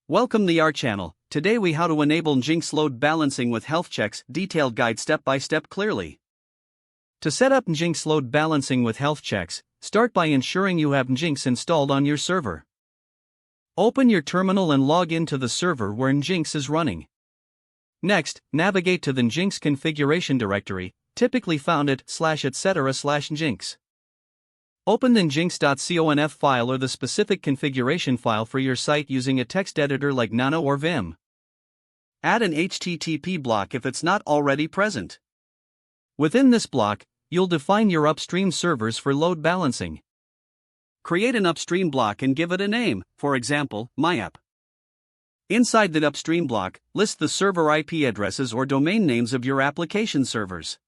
Welcome to our channel. Today we how to enable Nginx load balancing with health checks, detailed guide step by step clearly. To set up Nginx load balancing with health checks, start by ensuring you have Nginx installed on your server. Open your terminal and log into the server where Nginx is running. Next, navigate to the Nginx configuration directory, typically found at /etc/Nginx. Open the nginx.conf file or the specific configuration file for your site using a text editor like Nano or Vim. Add an HTTP block if it's not already present. Within this block, you'll define your upstream servers for load balancing. Create an upstream block and give it a name, for example, MyApp. Inside the upstream block, list the server IP addresses or domain names of your application servers.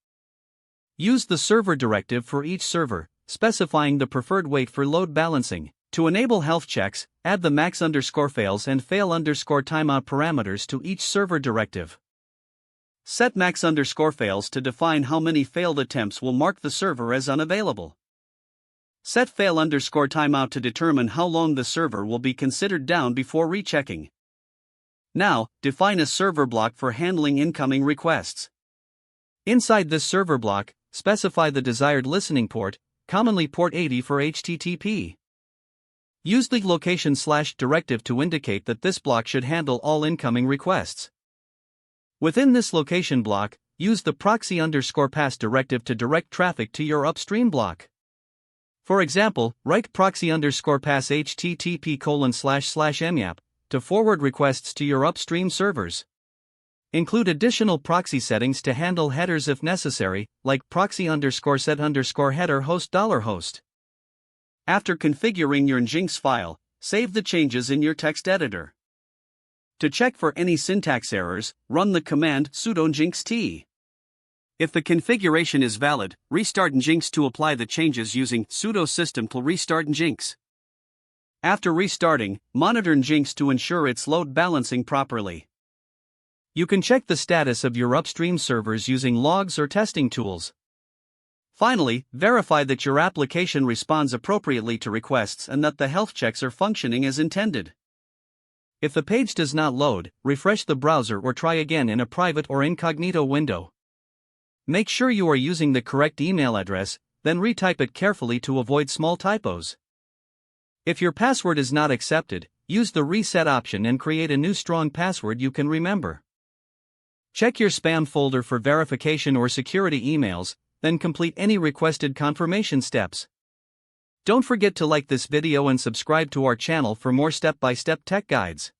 Use the server directive for each server, specifying the preferred weight for load balancing. To enable health checks, add the max_fails and fail_timeout parameters to each server directive. Set max_fails to define how many failed attempts will mark the server as unavailable. Set fail_timeout to determine how long the server will be considered down before rechecking. Now, define a server block for handling incoming requests. Inside this server block, specify the desired listening port, commonly port 80 for HTTP. Use the location/directive to indicate that this block should handle all incoming requests. Within this location block, use the proxy_pass directive to direct traffic to your upstream block. For example, write proxy_pass http://myap to forward requests to your upstream servers. Include additional proxy settings to handle headers if necessary, like proxy_set_header host $host. After configuring your Nginx file, save the changes in your text editor. To check for any syntax errors, run the command sudo nginxt. If the configuration is valid, restart Nginx to apply the changes using sudo system to restart Nginx. After restarting, monitor Nginx to ensure it's load balancing properly. You can check the status of your upstream servers using logs or testing tools. Finally, verify that your application responds appropriately to requests and that the health checks are functioning as intended. If the page does not load, refresh the browser or try again in a private or incognito window. Make sure you are using the correct email address, then retype it carefully to avoid small typos. If your password is not accepted, use the reset option and create a new strong password you can remember. Check your spam folder for verification or security emails, then complete any requested confirmation steps. Don't forget to like this video and subscribe to our channel for more step-by-step tech guides.